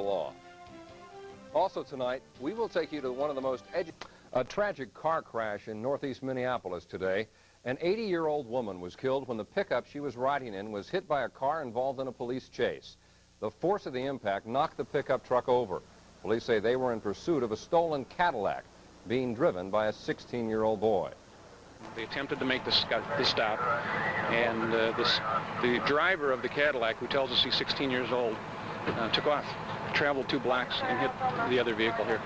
the law. Also tonight, we will take you to one of the most a tragic car crash in northeast Minneapolis today. An 80-year-old woman was killed when the pickup she was riding in was hit by a car involved in a police chase. The force of the impact knocked the pickup truck over. Police say they were in pursuit of a stolen Cadillac being driven by a 16-year-old boy. They attempted to make the stop, and the driver of the Cadillac, who tells us he's 16 years old, took off, traveled 2 blocks, and hit the other vehicle here.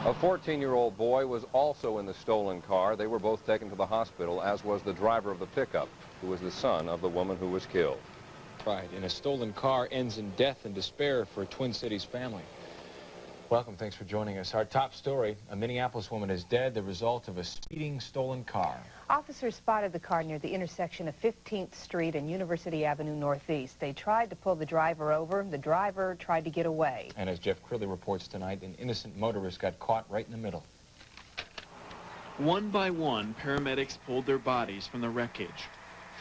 A 14-year-old boy was also in the stolen car. They were both taken to the hospital, as was the driver of the pickup, who was the son of the woman who was killed. Right, and a stolen car ends in death and despair for a Twin Cities family. Welcome, thanks for joining us. Our top story, a Minneapolis woman is dead, the result of a speeding stolen car. Officers spotted the car near the intersection of 15th Street and University Avenue Northeast. They tried to pull the driver over. The driver tried to get away. And as Jeff Crilly reports tonight, an innocent motorist got caught right in the middle. One by one, paramedics pulled their bodies from the wreckage.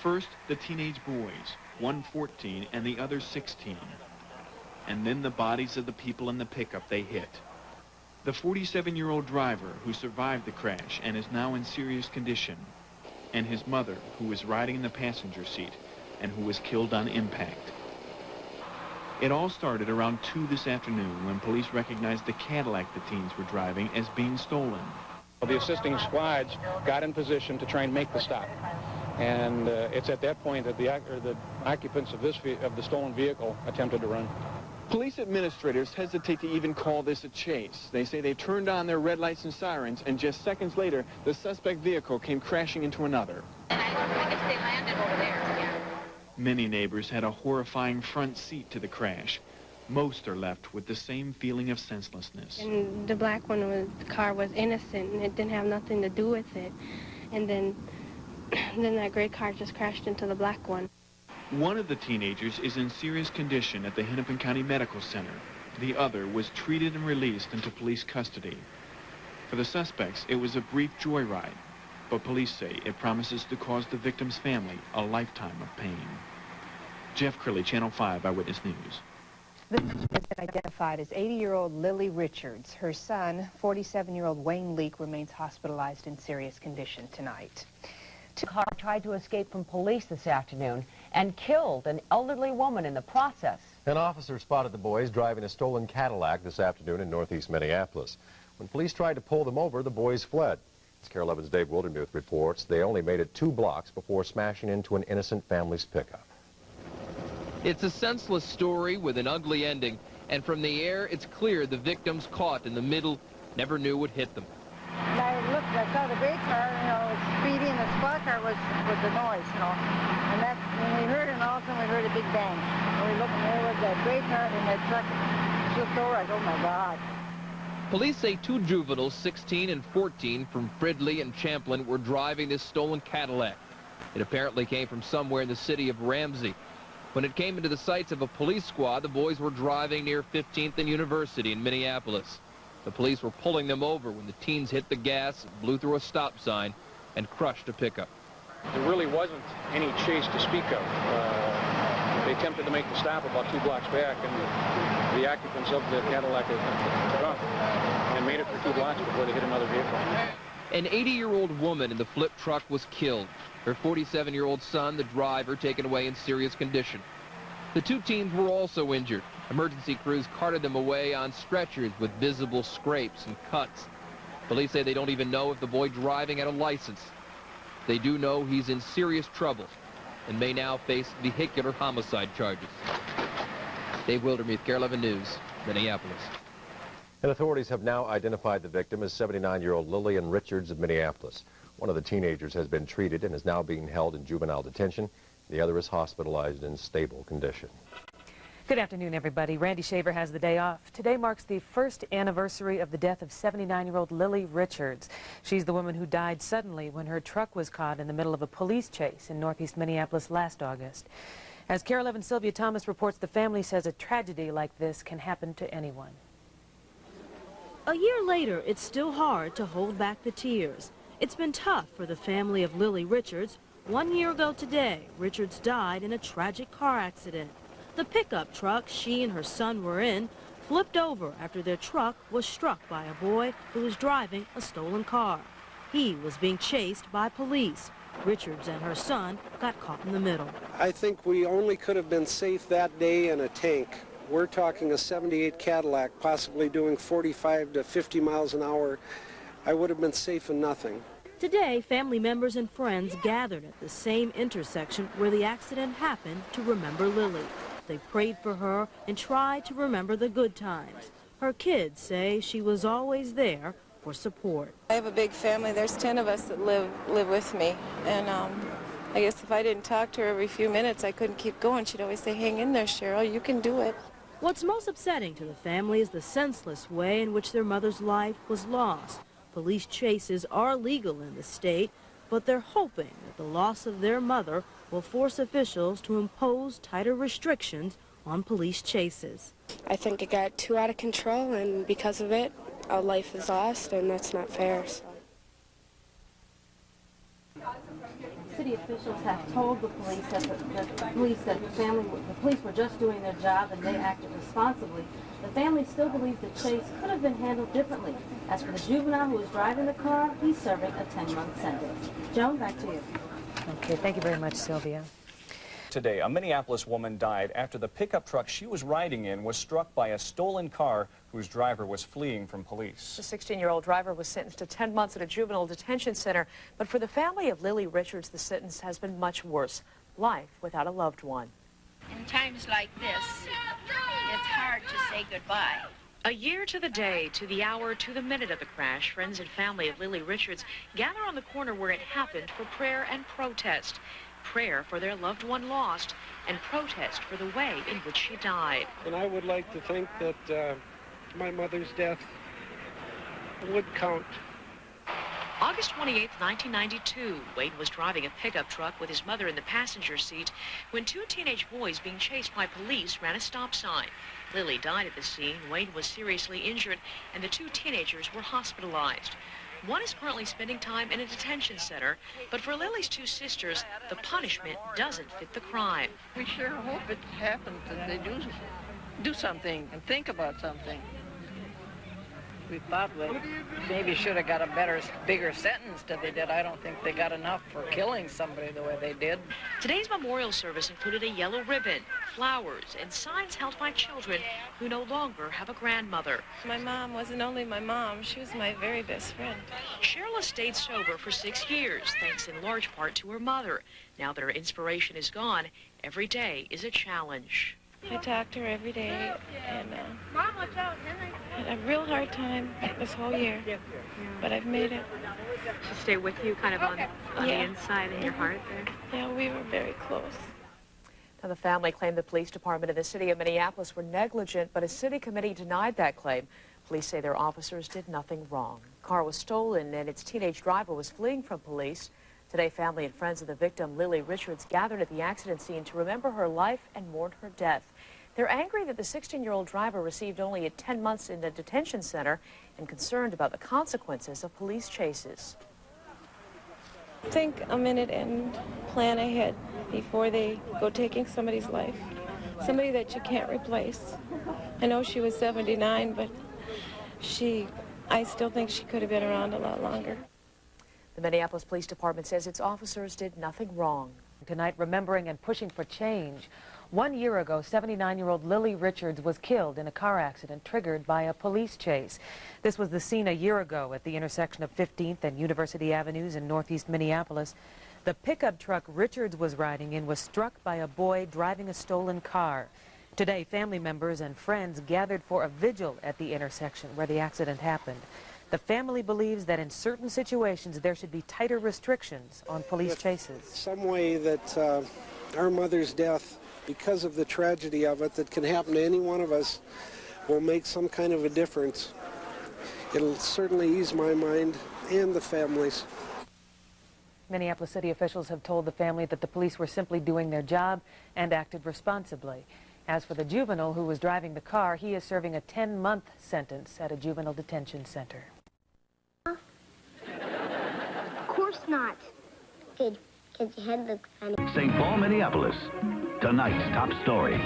First, the teenage boys, one 14 and the other 16. And then the bodies of the people in the pickup they hit. The 47-year-old driver who survived the crash and is now in serious condition, and his mother who was riding in the passenger seat and who was killed on impact. It all started around 2 this afternoon when police recognized the Cadillac the teens were driving as being stolen. The assisting squads got in position to try and make the stop. And it's at that point that the occupants of the stolen vehicle attempted to run. Police administrators hesitate to even call this a chase. They say they turned on their red lights and sirens, and just seconds later, the suspect vehicle came crashing into another. And I guess they landed over there, yeah. Many neighbors had a horrifying front seat to the crash. Most are left with the same feeling of senselessness. And the black one, the car was innocent, and it didn't have nothing to do with it. And then that gray car just crashed into the black one. One of the teenagers is in serious condition at the Hennepin County Medical Center. The other was treated and released into police custody. For the suspects, it was a brief joyride, but police say it promises to cause the victim's family a lifetime of pain. Jeff Crilly, Channel 5 Eyewitness News. The victim has been identified as 80-year-old Lily Richards. Her son, 47-year-old Wayne Leake, remains hospitalized in serious condition tonight. The car tried to escape from police this afternoon and killed an elderly woman in the process. An officer spotted the boys driving a stolen Cadillac this afternoon in northeast Minneapolis. When police tried to pull them over, the boys fled. As KARE 11's Dave Wildermuth reports, they only made it 2 blocks before smashing into an innocent family's pickup. It's a senseless story with an ugly ending, and from the air, it's clear the victims caught in the middle never knew what hit them. And I saw the gray car, speeding, and the squad car was the noise, And that's when we heard it, and all of a sudden we heard a big bang. And we looked, and there was that gray car and that truck flipped over. I go, oh my God. Police say 2 juveniles, 16 and 14, from Fridley and Champlin, were driving this stolen Cadillac. It apparently came from somewhere in the city of Ramsey. When it came into the sights of a police squad, the boys were driving near 15th and University in Minneapolis. The police were pulling them over when the teens hit the gas, blew through a stop sign, and crushed a pickup. There really wasn't any chase to speak of. They attempted to make the stop about 2 blocks back, and the occupants of the Cadillac took off and made it for 2 blocks before they hit another vehicle. An 80-year-old woman in the flip truck was killed. Her 47-year-old son, the driver, taken away in serious condition. The 2 teens were also injured. Emergency crews carted them away on stretchers with visible scrapes and cuts. Police say they don't even know if the boy driving had a license. They do know he's in serious trouble and may now face vehicular homicide charges. Dave Wildermuth, KARE 11 News, Minneapolis. And authorities have now identified the victim as 79-year-old Lillian Richards of Minneapolis. One of the teenagers has been treated and is now being held in juvenile detention. The other is hospitalized in stable condition. Good afternoon, everybody. Randy Shaver has the day off. Today marks the 1st anniversary of the death of 79-year-old Lily Richards. She's the woman who died suddenly when her truck was caught in the middle of a police chase in northeast Minneapolis last August. As KARE 11's Sylvia Thomas reports, the family says a tragedy like this can happen to anyone. A year later, it's still hard to hold back the tears. It's been tough for the family of Lily Richards. 1 year ago today, Richards died in a tragic car accident. The pickup truck she and her son were in flipped over after their truck was struck by a boy who was driving a stolen car. He was being chased by police. Richards and her son got caught in the middle. I think we only could have been safe that day in a tank. We're talking a '78 Cadillac, possibly doing 45 to 50 miles an hour. I would have been safe in nothing. Today, family members and friends gathered at the same intersection where the accident happened to remember Lily. They prayed for her and tried to remember the good times. Her kids say she was always there for support. I have a big family. There's 10 of us that live with me. And I guess if I didn't talk to her every few minutes, I couldn't keep going. She'd always say, hang in there, Cheryl, you can do it. What's most upsetting to the family is the senseless way in which their mother's life was lost. Police chases are legal in the state, but they're hoping that the loss of their mother will force officials to impose tighter restrictions on police chases. I think it got too out of control, and because of it, a life is lost, and that's not fair. City officials have told the police that the police were just doing their job and they acted responsibly. The family still believes the chase could have been handled differently. As for the juvenile who was driving the car, he's serving a 10-month sentence. Joan, back to you. Okay, thank you very much, Sylvia. Today, a Minneapolis woman died after the pickup truck she was riding in was struck by a stolen car whose driver was fleeing from police. The 16-year-old driver was sentenced to 10 months at a juvenile detention center, but for the family of Lily Richards, the sentence has been much worse. Life without a loved one. In times like this, it's hard to say goodbye. A year to the day, to the hour, to the minute of the crash, friends and family of Lily Richards gather on the corner where it happened for prayer and protest. Prayer for their loved one lost, and protest for the way in which she died. And I would like to think that my mother's death would count. August 28, 1992, Wayne was driving a pickup truck with his mother in the passenger seat when two teenage boys being chased by police ran a stop sign. Lily died at the scene, Wayne was seriously injured, and the two teenagers were hospitalized. One is currently spending time in a detention center, but for Lily's two sisters, the punishment doesn't fit the crime. We sure hope it happens, that they do something and think about something. We thought we maybe should have got a bigger sentence than they did. I don't think they got enough for killing somebody the way they did. Today's memorial service included a yellow ribbon, flowers, and signs held by children who no longer have a grandmother. My mom wasn't only my mom, she was my very best friend. Cheryl has stayed sober for 6 years, thanks in large part to her mother. Now that her inspiration is gone, every day is a challenge. I talk to her every day, and had a real hard time this whole year, but I've made it. She stay with you kind of on the inside in your heart there? Yeah, we were very close. Now, the family claimed the police department in the city of Minneapolis were negligent, but a city committee denied that claim. Police say their officers did nothing wrong. The car was stolen and its teenage driver was fleeing from police. Today, family and friends of the victim, Lily Richards, gathered at the accident scene to remember her life and mourn her death. They're angry that the 16-year-old driver received only 10 months in a detention center and concerned about the consequences of police chases. Think a minute and plan ahead before they go taking somebody's life. Somebody that you can't replace. I know she was 79, but I still think she could have been around a lot longer. The Minneapolis Police Department says its officers did nothing wrong. Tonight, remembering and pushing for change. 1 year ago, 79-year-old Lily Richards was killed in a car accident triggered by a police chase. This was the scene a year ago at the intersection of 15th and University Avenues in northeast Minneapolis. The pickup truck Richards was riding in was struck by a boy driving a stolen car. Today, family members and friends gathered for a vigil at the intersection where the accident happened. The family believes that in certain situations there should be tighter restrictions on police chases. Some way that our mother's death, because of the tragedy of it that can happen to any one of us, will make some kind of a difference. It'll certainly ease my mind and the family's. Minneapolis city officials have told the family that the police were simply doing their job and acted responsibly. As for the juvenile who was driving the car, he is serving a 10-month sentence at a juvenile detention center. Of course not. Good, because your head looks funny. St. Paul, Minneapolis. Tonight's top story.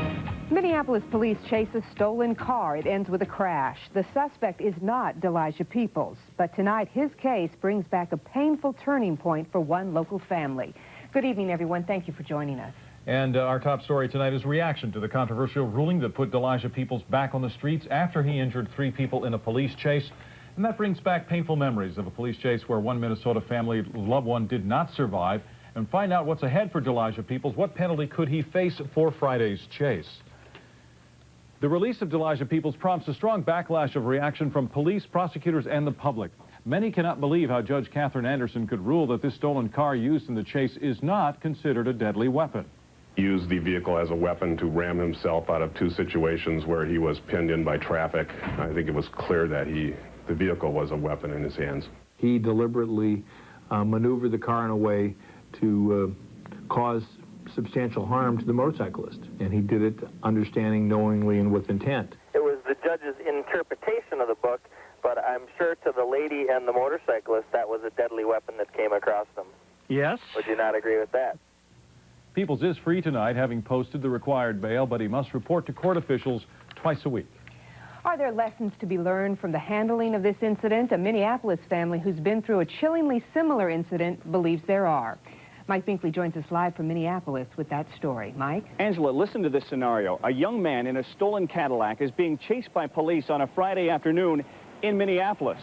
Minneapolis police chase a stolen car. It ends with a crash. The suspect is not Elijah Peoples, but tonight his case brings back a painful turning point for one local family. Good evening, everyone. Thank you for joining us. And our top story tonight is reaction to the controversial ruling that put Elijah Peoples back on the streets after he injured 3 people in a police chase. And that brings back painful memories of a police chase where one Minnesota family loved one did not survive. And find out what's ahead for Elijah Peoples. What penalty could he face for Friday's chase? The release of Elijah Peoples prompts a strong backlash of reaction from police, prosecutors, and the public. Many cannot believe how Judge Catherine Anderson could rule that this stolen car used in the chase is not considered a deadly weapon. He used the vehicle as a weapon to ram himself out of 2 situations where he was pinned in by traffic. I think it was clear that the vehicle was a weapon in his hands. He deliberately maneuvered the car in a way to cause substantial harm to the motorcyclist, and he did it understanding, knowingly, and with intent. It was the judge's interpretation of the book, but I'm sure to the lady and the motorcyclist that was a deadly weapon that came across them. Yes. Would you not agree with that? Peoples is free tonight, having posted the required bail, but he must report to court officials twice a week. Are there lessons to be learned from the handling of this incident? A Minneapolis family who's been through a chillingly similar incident believes there are. Mike Binkley joins us live from Minneapolis with that story. Mike? Angela, listen to this scenario. A young man in a stolen Cadillac is being chased by police on a Friday afternoon in Minneapolis.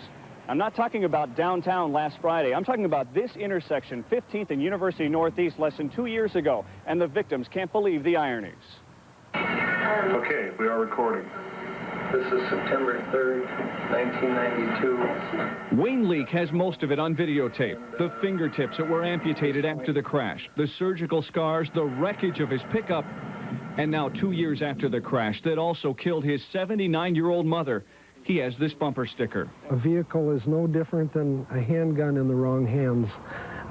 I'm not talking about downtown last Friday. I'm talking about this intersection, 15th and University Northeast, less than 2 years ago. And the victims can't believe the ironies. Okay, we are recording. This is September 3rd, 1992. Wayne Leake has most of it on videotape. The fingertips that were amputated after the crash, the surgical scars, the wreckage of his pickup, and now 2 years after the crash that also killed his 79-year-old mother, he has this bumper sticker. A vehicle is no different than a handgun in the wrong hands.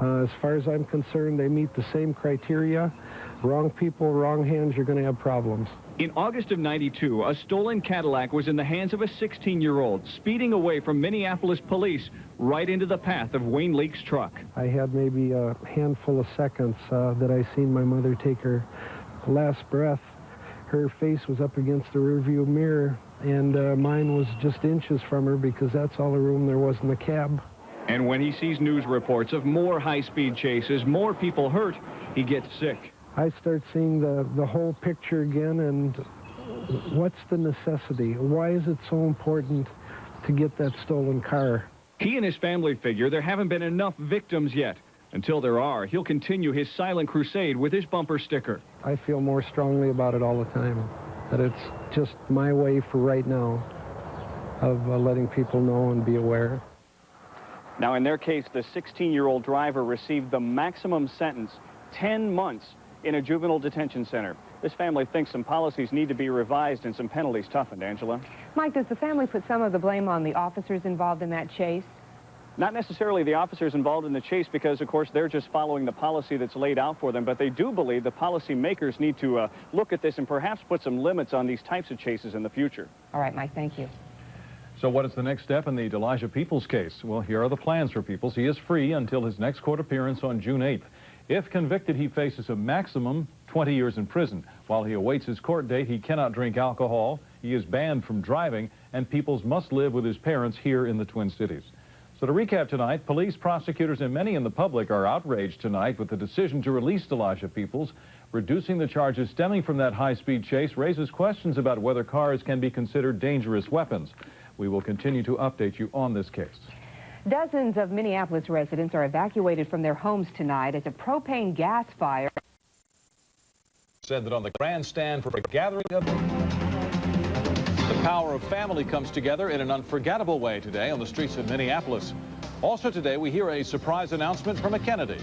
As far as I'm concerned, they meet the same criteria. Wrong people, wrong hands, you're going to have problems. In August of '92, a stolen Cadillac was in the hands of a 16-year-old, speeding away from Minneapolis police right into the path of Wayne Leake's truck. I had maybe a handful of seconds that I seen my mother take her last breath. Her face was up against the rearview mirror, and mine was just inches from her because that's all the room there was in the cab. And when he sees news reports of more high-speed chases, more people hurt, he gets sick. I start seeing the whole picture again, and what's the necessity? Why is it so important to get that stolen car? He and his family figure there haven't been enough victims yet. Until there are, he'll continue his silent crusade with his bumper sticker. I feel more strongly about it all the time, that it's just my way for right now of letting people know and be aware. Now, in their case, the 16-year-old driver received the maximum sentence, 10 months in a juvenile detention center. This family thinks some policies need to be revised and some penalties toughened. Angela? Mike, does the family put some of the blame on the officers involved in that chase? Not necessarily the officers involved in the chase because, of course, they're just following the policy that's laid out for them, but they do believe the policymakers need to look at this and perhaps put some limits on these types of chases in the future. All right, Mike, thank you. So what is the next step in the Elijah Peoples case? Well, here are the plans for Peoples. He is free until his next court appearance on June 8th. If convicted, he faces a maximum 20 years in prison. While he awaits his court date, he cannot drink alcohol, he is banned from driving, and Peoples must live with his parents here in the Twin Cities. So to recap tonight, police, prosecutors, and many in the public are outraged tonight with the decision to release Elijah Peoples. Reducing the charges stemming from that high-speed chase raises questions about whether cars can be considered dangerous weapons. We will continue to update you on this case. Dozens of Minneapolis residents are evacuated from their homes tonight as a propane gas fire said that on the grandstand for a gathering of the power of family comes together in an unforgettable way today on the streets of Minneapolis. Also today, we hear a surprise announcement from a Kennedy.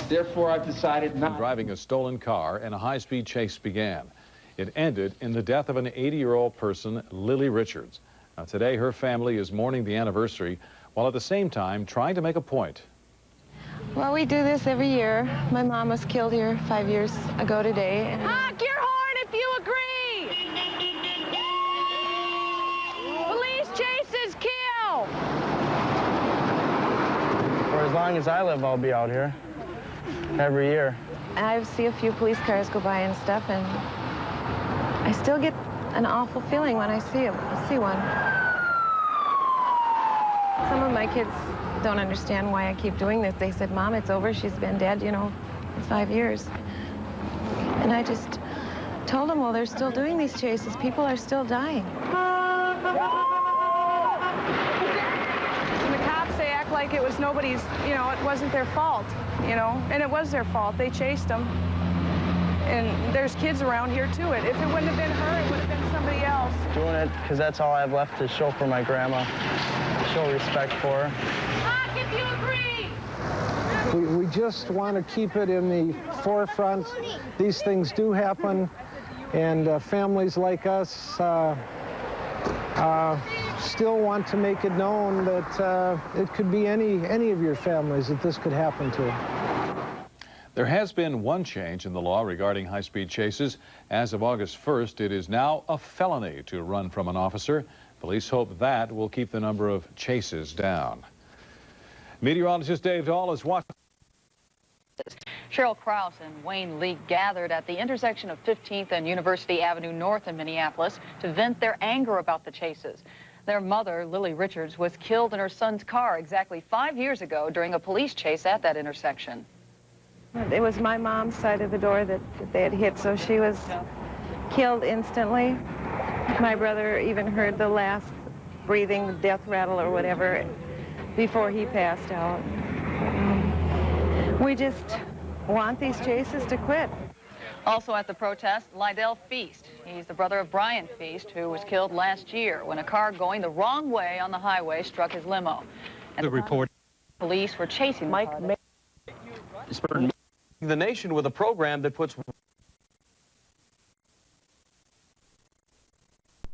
Therefore, I've decided not. Driving a stolen car and a high-speed chase began. It ended in the death of an 80-year-old person, Lily Richards. Now, today, her family is mourning the anniversary, while at the same time trying to make a point. Well, we do this every year. My mom was killed here 5 years ago today. Honk your horn if you agree! Police chases kill! For as long as I live, I'll be out here. Every year. I see a few police cars go by and stuff, and I still get an awful feeling when I see one. Some of my kids don't understand why I keep doing this. They said, Mom, it's over. She's been dead, you know, 5 years. And I just told them, well, they're still doing these chases. People are still dying. And the cops, they act like it was nobody's, you know, it wasn't their fault, you know, and it was their fault. They chased them. And there's kids around here, too. If it wouldn't have been her, it would have been somebody else. Doing it because that's all I have left to show for my grandma, show respect for her. Doc, if you agree! We just want to keep it in the forefront. These things do happen, and families like us still want to make it known that it could be any of your families that this could happen to. There has been one change in the law regarding high-speed chases. As of August 1st, it is now a felony to run from an officer. Police hope that will keep the number of chases down. Meteorologist Dave Dahl is watching. Cheryl Krause and Wayne Leake gathered at the intersection of 15th and University Avenue North in Minneapolis to vent their anger about the chases. Their mother, Lily Richards, was killed in her son's car exactly 5 years ago during a police chase at that intersection. It was my mom's side of the door that they had hit, so she was killed instantly. My brother even heard the last breathing death rattle or whatever before he passed out. We just want these chases to quit. Also at the protest, Lydell Feast. He's the brother of Brian Feast, who was killed last year when a car going the wrong way on the highway struck his limo. And the report, police were chasing Mike the nation with a program that puts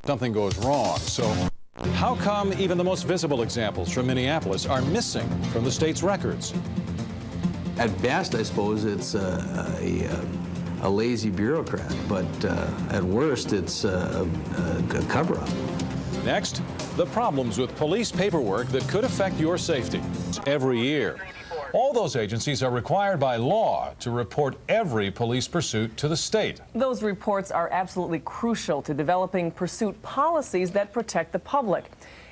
Something goes wrong. So how come even the most visible examples from Minneapolis are missing from the state's records? At best, I suppose it's a lazy bureaucrat, but at worst, it's a cover-up. Next, the problems with police paperwork that could affect your safety. Every year, all those agencies are required by law to report every police pursuit to the state. Those reports are absolutely crucial to developing pursuit policies that protect the public.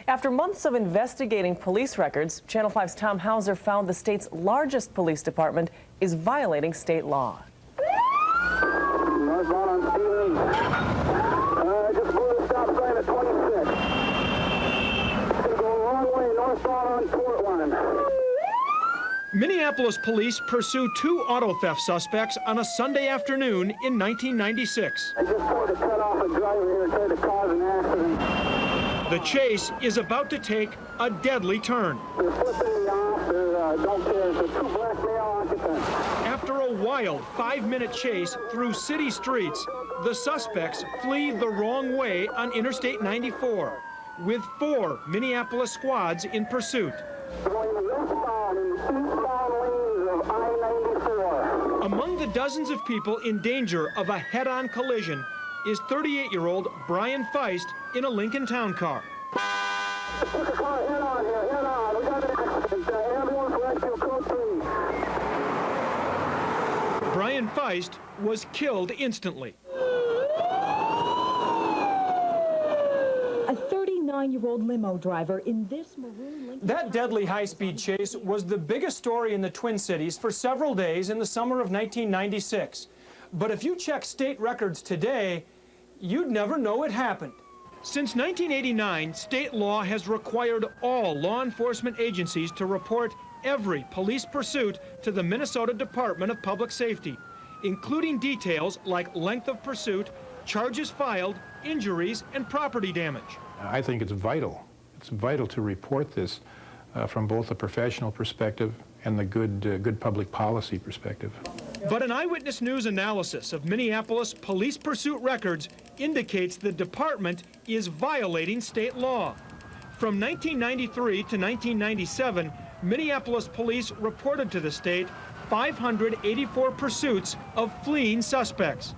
After months of investigating police records, Channel 5's Tom Hauser found the state's largest police department is violating state law. Northbound on Stevens. Just blew the stop sign at 26. It's going to go the wrong way, northbound on Portland. Minneapolis police pursue 2 auto theft suspects on a Sunday afternoon in 1996. I just tried to cut off a driver here, tried to cause an accident. The chase is about to take a deadly turn. They're flipping me off, don't care, it's 2 black male occupants. After a wild 5-minute chase through city streets, the suspects flee the wrong way on Interstate 94, with 4 Minneapolis squads in pursuit. Going westbound in the eastbound lanes of I-94. Among the dozens of people in danger of a head-on collision is 38-year-old Brian Feist in a Lincoln Town car. Put the car head on here, head on. We got an accident. Ambulance rescue code 3. Brian Feist was killed instantly. A 39-year-old limo driver in this maroon Lincoln. That deadly high-speed chase was the biggest story in the Twin Cities for several days in the summer of 1996. But if you check state records today, you'd never know it happened. Since 1989, state law has required all law enforcement agencies to report every police pursuit to the Minnesota Department of Public Safety, including details like length of pursuit, charges filed, injuries, and property damage. I think it's vital. It's vital to report this from both a professional perspective and the good public policy perspective. But an Eyewitness News analysis of Minneapolis police pursuit records indicates the department is violating state law. From 1993 to 1997, Minneapolis police reported to the state 584 pursuits of fleeing suspects.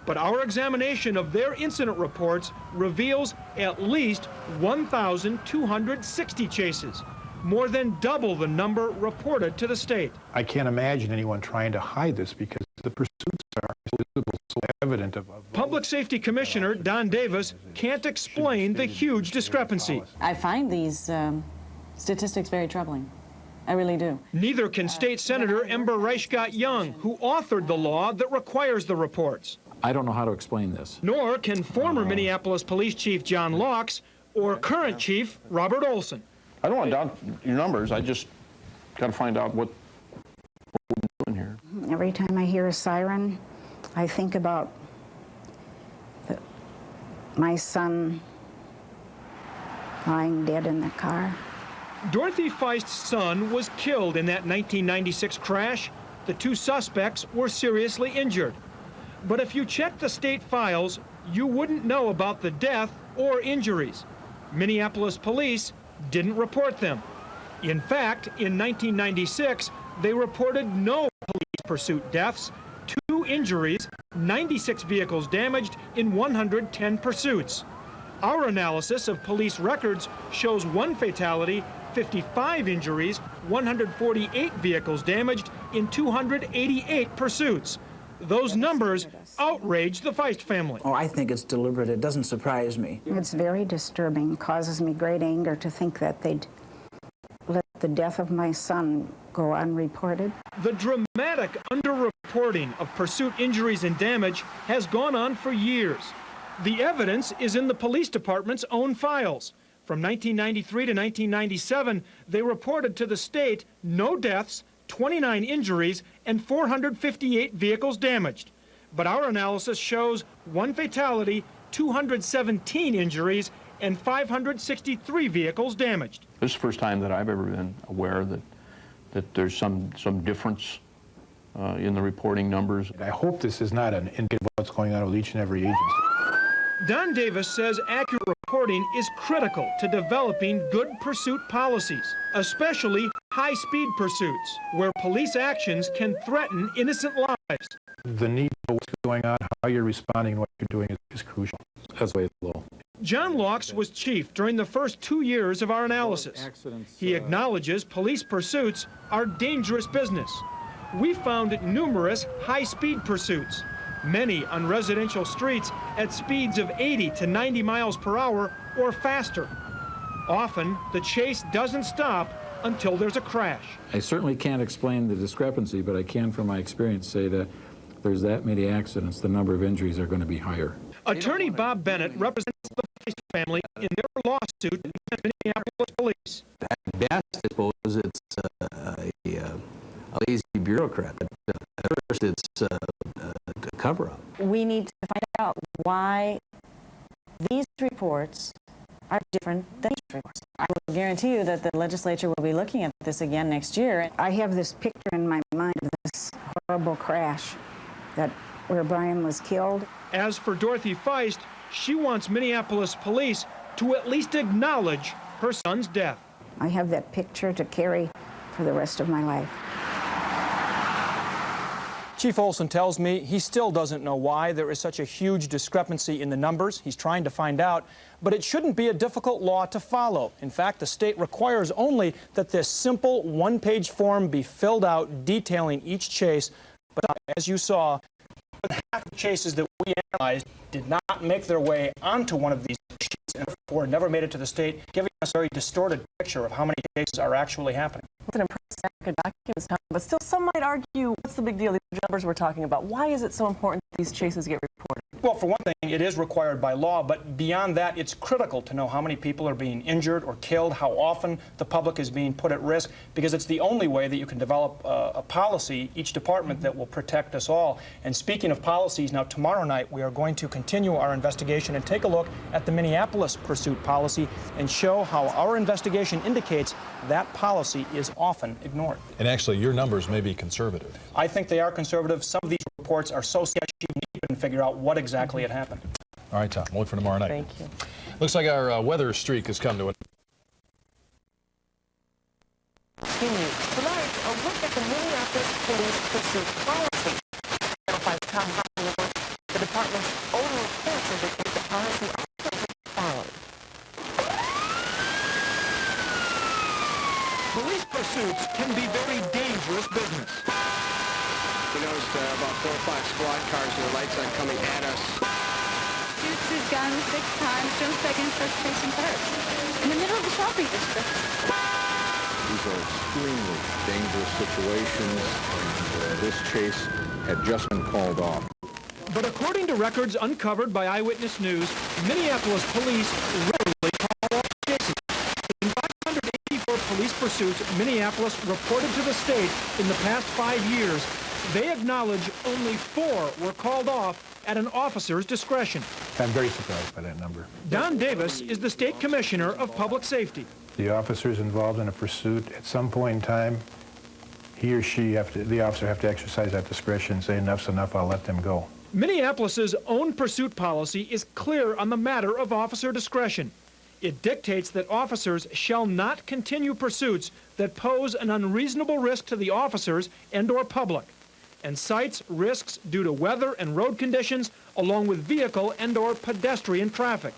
But our examination of their incident reports reveals at least 1,260 chases, more than double the number reported to the state. I can't imagine anyone trying to hide this because the pursuits are visible evident of Public Safety Commissioner Don Davis can't explain the huge discrepancy. I find these statistics very troubling. I really do. Neither can State Senator Ember Reichgott-Young, who authored the law that requires the reports. I don't know how to explain this. Nor can former Minneapolis Police Chief John Laux or current Chief Robert Olson. I don't want to doubt your numbers. I just got to find out what we're doing here. Every time I hear a siren, I think about my son lying dead in the car. Dorothy Feist's son was killed in that 1996 crash. The two suspects were seriously injured. But if you check the state files, you wouldn't know about the death or injuries. Minneapolis police didn't report them. In fact, in 1996, they reported no police pursuit deaths, 2 injuries, 96 vehicles damaged in 110 pursuits. Our analysis of police records shows 1 fatality, 55 injuries, 148 vehicles damaged in 288 pursuits. Those numbers outrage the Feist family. Oh, I think it's deliberate. It doesn't surprise me. It's very disturbing. It causes me great anger to think that they'd let the death of my son go unreported. The dramatic underreporting of pursuit injuries and damage has gone on for years. The evidence is in the police department's own files. From 1993 to 1997, they reported to the state no deaths, 29 injuries, and 458 vehicles damaged. But our analysis shows 1 fatality, 217 injuries, and 563 vehicles damaged. This is the first time that I've ever been aware that there's some difference in the reporting numbers. I hope this is not an indicative of what's going on with each and every agency. Don Davis says accurate reporting is critical to developing good pursuit policies, especially high-speed pursuits, where police actions can threaten innocent lives. The need to know what's going on, how you're responding, and what you're doing is crucial. That's way low. John Laux was chief during the first 2 years of our analysis. He acknowledges police pursuits are dangerous business. We found numerous high-speed pursuits, many on residential streets at speeds of 80 to 90 miles per hour or faster. Often, the chase doesn't stop until there's a crash. I certainly can't explain the discrepancy, but I can, from my experience, say that if there's that many accidents, the number of injuries are going to be higher. Attorney Bob Bennett represents the Feist family in their lawsuit against Minneapolis police. At best, I suppose it's a lazy bureaucrat. At first, it's a cover-up. We need to find out why these reports are different than these reports. I will guarantee you that the legislature will be looking at this again next year. I have this picture in my mind of this horrible crash where Brian was killed. As for Dorothy Feist, she wants Minneapolis police to at least acknowledge her son's death. I have that picture to carry for the rest of my life. Chief Olson tells me he still doesn't know why there is such a huge discrepancy in the numbers. He's trying to find out, but it shouldn't be a difficult law to follow. In fact, the state requires only that this simple one-page form be filled out detailing each chase. But as you saw, half the chases that we analyzed did not make their way onto one of these sheets and therefore never made it to the state, giving us a very distorted picture of how many cases are actually happening. It's an impressive documents, but still some might argue, what's the big deal? These numbers we're talking about. Why is it so important that these chases get reported? Well, for one thing, it is required by law, but beyond that, it's critical to know how many people are being injured or killed, how often the public is being put at risk, because it's the only way that you can develop a policy, each department, that will protect us all. And speaking of policies, now tomorrow night we are going to continue our investigation and take a look at the Minneapolis pursuit policy and show how our investigation indicates that policy is often ignored. And actually, your numbers may be conservative. I think they are conservative. Some of these reports are so sketchy we couldn't figure out what exactly had happened. All right, Tom, we'll look for tomorrow night. Thank you. Looks like our weather streak has come to an Tonight, a look at the Minneapolis police pursuit policy. Channel 5's Tom Hauser reports the department's own reports indicate the policy operates as follows. Police pursuits can be very dangerous business. We noticed about 4 or 5 squad cars with their lights on coming at us. Shoots his gun 6 times, jumps back in, starts chasing cars in the middle of the shopping district. These are extremely dangerous situations, and this chase had just been called off. But according to records uncovered by Eyewitness News, Minneapolis police regularly call off chases. In 584 police pursuits Minneapolis reported to the state in the past 5 years, they acknowledge only 4 were called off at an officer's discretion. I'm very surprised by that number. Don Davis is the state commissioner of public safety. The officers involved in a pursuit, at some point in time, he or she, the officer have to exercise that discretion and say, enough's enough, I'll let them go. Minneapolis's own pursuit policy is clear on the matter of officer discretion. It dictates that officers shall not continue pursuits that pose an unreasonable risk to the officers and/or public, and cites risks due to weather and road conditions, along with vehicle and/or pedestrian traffic.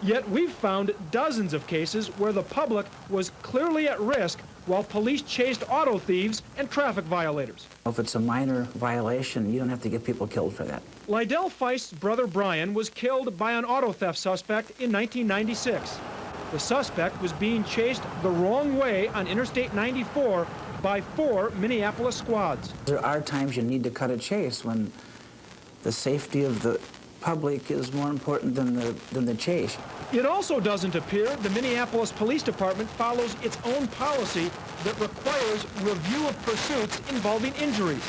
Yet we've found dozens of cases where the public was clearly at risk while police chased auto thieves and traffic violators. If it's a minor violation, you don't have to get people killed for that. Lydell Feist's brother Brian was killed by an auto theft suspect in 1996. The suspect was being chased the wrong way on Interstate 94 by 4 Minneapolis squads. There are times you need to cut a chase when the safety of the public is more important than the chase. It also doesn't appear the Minneapolis Police Department follows its own policy that requires review of pursuits involving injuries.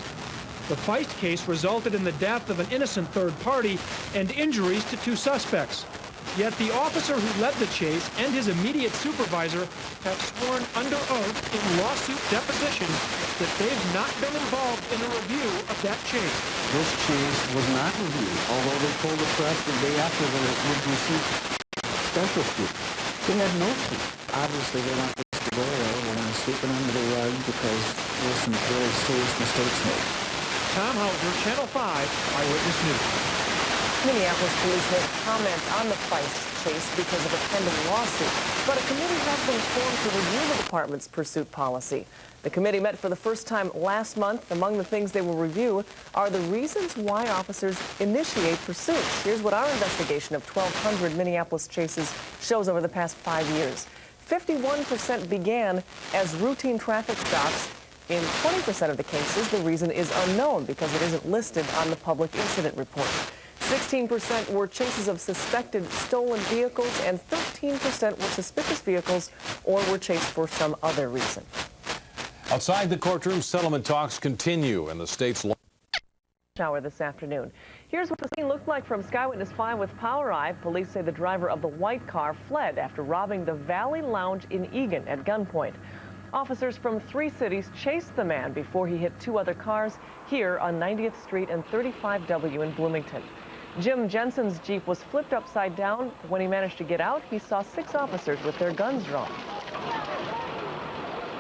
The Feist case resulted in the death of an innocent third party and injuries to 2 suspects. Yet the officer who led the chase and his immediate supervisor have sworn under oath in lawsuit depositions that they've not been involved in a review of that chase. This chase was not reviewed, although they told the press the day after that it would receive special scrutiny. It had no scrutiny. Obviously, they want this to go away. They want to sweep it under the rug because there were some very serious mistakes made. Tom Hauser, Channel 5, Eyewitness News. Minneapolis police won't comment on the Feist chase because of a pending lawsuit, but a committee has been formed to review the department's pursuit policy. The committee met for the first time last month. Among the things they will review are the reasons why officers initiate pursuits. Here's what our investigation of 1,200 Minneapolis chases shows over the past 5 years. 51% began as routine traffic stops. In 20% of the cases, the reason is unknown because it isn't listed on the public incident report. 16% were chases of suspected stolen vehicles, and 13% were suspicious vehicles or were chased for some other reason. Outside the courtroom, settlement talks continue in the state's shower this afternoon. Here's what the scene looked like from Skywitness 5 with Power Eye. Police say the driver of the white car fled after robbing the Valley Lounge in Eagan at gunpoint. Officers from 3 cities chased the man before he hit 2 other cars here on 90th Street and 35W in Bloomington. Jim Jensen's Jeep was flipped upside down. When he managed to get out, he saw 6 officers with their guns drawn.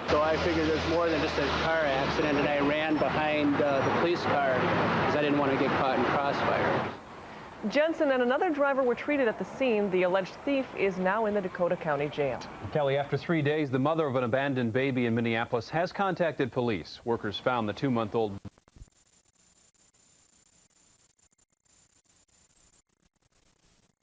So I figured there's more than just a car accident, and I ran behind the police car because I didn't want to get caught in crossfire. Jensen and another driver were treated at the scene. The alleged thief is now in the Dakota County Jail. Kelly, after 3 days, the mother of an abandoned baby in Minneapolis has contacted police. Workers found the 2-month-old.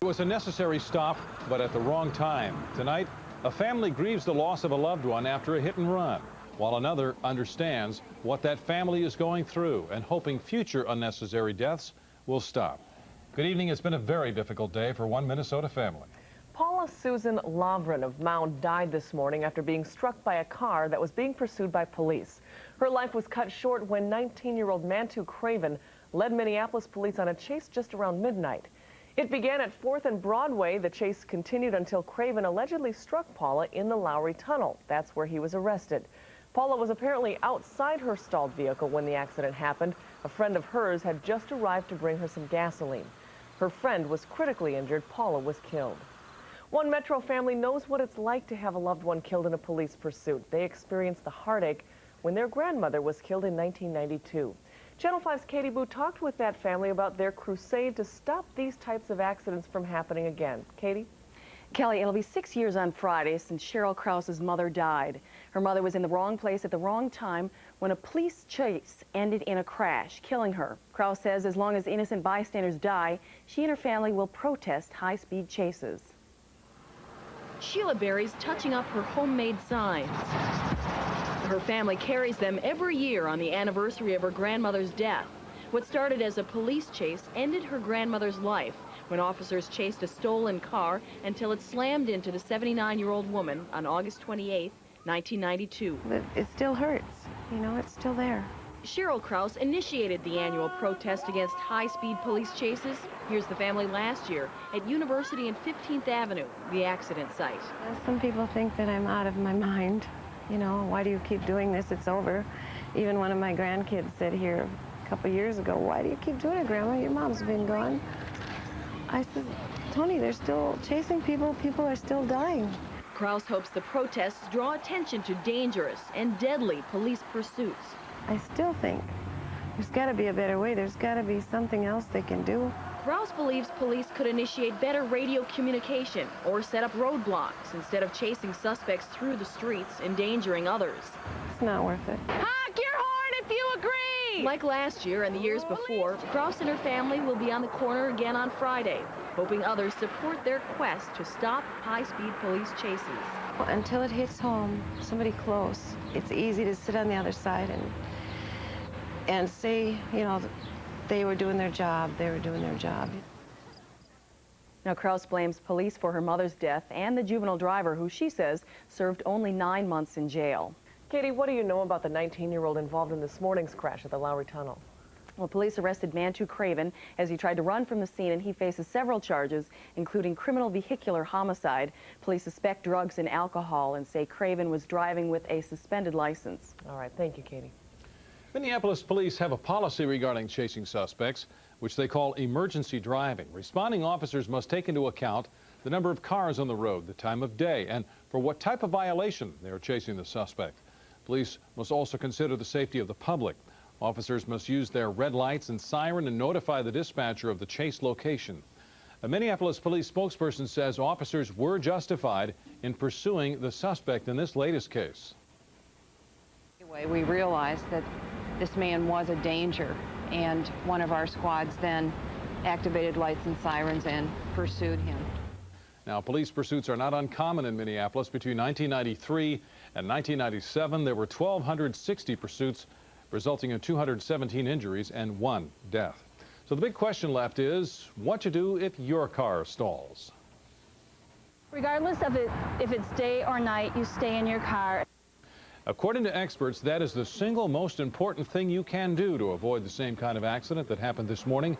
It was a necessary stop, but at the wrong time. Tonight, a family grieves the loss of a loved one after a hit and run, while another understands what that family is going through and hoping future unnecessary deaths will stop. Good evening. It's been a very difficult day for one Minnesota family. Paula Susan Lovren of Mound died this morning after being struck by a car that was being pursued by police. Her life was cut short when 19-year-old Mantu Craven led Minneapolis police on a chase just around midnight. It began at 4th and Broadway. The chase continued until Craven allegedly struck Paula in the Lowry Tunnel. That's where he was arrested. Paula was apparently outside her stalled vehicle when the accident happened. A friend of hers had just arrived to bring her some gasoline. Her friend was critically injured. Paula was killed. One Metro family knows what it's like to have a loved one killed in a police pursuit. They experienced the heartache when their grandmother was killed in 1992. Channel 5's Katie Boo talked with that family about their crusade to stop these types of accidents from happening again. Katie? Kelly, it'll be 6 years on Friday since Cheryl Krause's mother died. Her mother was in the wrong place at the wrong time when a police chase ended in a crash, killing her. Krause says as long as innocent bystanders die, she and her family will protest high-speed chases. Sheila Berry's touching up her homemade signs. Her family carries them every year on the anniversary of her grandmother's death. What started as a police chase ended her grandmother's life when officers chased a stolen car until it slammed into the 79-year-old woman on August 28, 1992. It still hurts. You know, it's still there. Cheryl Krause initiated the annual protest against high-speed police chases. Here's the family last year at University and 15th Avenue, the accident site. Some people think that I'm out of my mind. You know, why do you keep doing this? It's over. Even one of my grandkids said here a couple years ago, why do you keep doing it, Grandma? Your mom's been gone. I said, Tony, they're still chasing people. People are still dying. Krause hopes the protests draw attention to dangerous and deadly police pursuits. I still think there's got to be a better way. There's got to be something else they can do. Krause believes police could initiate better radio communication or set up roadblocks instead of chasing suspects through the streets, endangering others. It's not worth it. Honk your horn if you agree! Like last year and the years before, Krause and her family will be on the corner again on Friday, hoping others support their quest to stop high-speed police chases. Until it hits home, somebody close, it's easy to sit on the other side and say, you know, they were doing their job, they were doing their job. Now, Krause blames police for her mother's death and the juvenile driver, who she says served only 9 months in jail. Katie, what do you know about the 19-year-old involved in this morning's crash at the Lowry Tunnel? Well, police arrested Mantu Craven as he tried to run from the scene, and he faces several charges, including criminal vehicular homicide. Police suspect drugs and alcohol and say Craven was driving with a suspended license. All right, thank you, Katie. Minneapolis police have a policy regarding chasing suspects, which they call emergency driving. Responding officers must take into account the number of cars on the road, the time of day, and for what type of violation they are chasing the suspect. Police must also consider the safety of the public. Officers must use their red lights and siren and notify the dispatcher of the chase location. A Minneapolis police spokesperson says officers were justified in pursuing the suspect in this latest case. Anyway, we realized that this man was a danger, and one of our squads then activated lights and sirens and pursued him. Now, police pursuits are not uncommon in Minneapolis. Between 1993 and 1997, there were 1,260 pursuits, resulting in 217 injuries and 1 death. So the big question left is what to do if your car stalls. Regardless of if it's day or night, you stay in your car. According to experts, that is the single most important thing you can do to avoid the same kind of accident that happened this morning.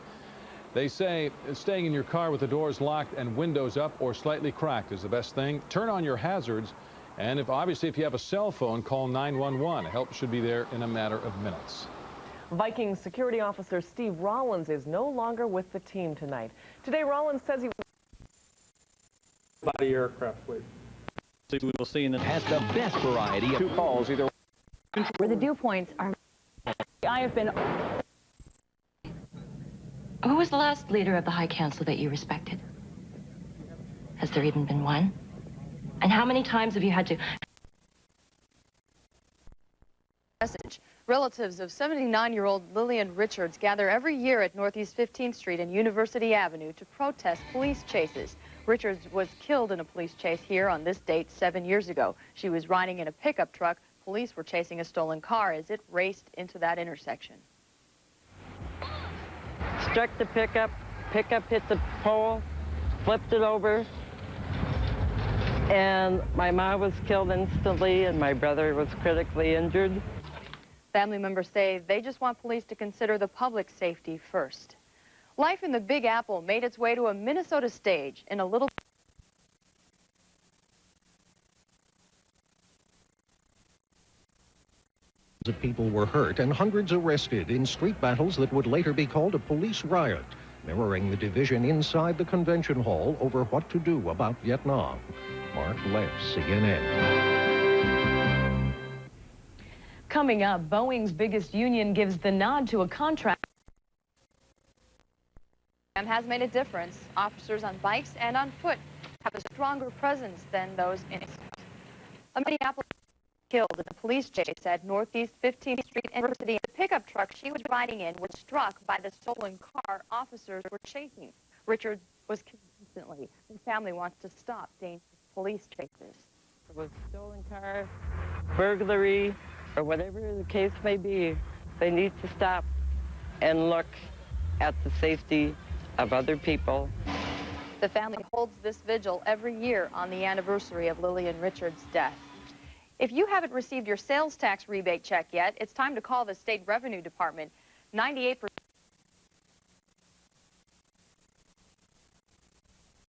They say staying in your car with the doors locked and windows up or slightly cracked is the best thing. Turn on your hazards, and obviously if you have a cell phone, call 911. Help should be there in a matter of minutes. Vikings security officer Steve Rollins is no longer with the team tonight. Today, Rollins says he body aircraft weight. We will see in the has the best variety of 2 calls either Where the dew points are. I have been. Who was the last leader of the High Council that you respected? Has there even been one? And how many times have you had to... Message. Relatives of 79-year-old Lillian Richards gather every year at Northeast 15th Street and University Avenue to protest police chases. Richards was killed in a police chase here on this date 7 years ago. She was riding in a pickup truck. Police were chasing a stolen car as it raced into that intersection. Struck the pickup hit the pole, flipped it over, and my mom was killed instantly and my brother was critically injured. Family members say they just want police to consider the public safety first. Life in the Big Apple made its way to a Minnesota stage in a little... of people were hurt and hundreds arrested in street battles that would later be called a police riot, mirroring the division inside the convention hall over what to do about Vietnam. Mark Less, CNN. Coming up, Boeing's biggest union gives the nod to a contract. Has made a difference. Officers on bikes and on foot have a stronger presence than those in a Minneapolis killed in a police chase at Northeast 15th Street University. The pickup truck she was riding in was struck by the stolen car officers were chasing. Richard was killed instantly. His family wants to stop dangerous police chases. With stolen car, burglary, or whatever the case may be, they need to stop and look at the safety of other people. The family holds this vigil every year on the anniversary of Lillian Richards' death. If you haven't received your sales tax rebate check yet, it's time to call the State Revenue Department. 98%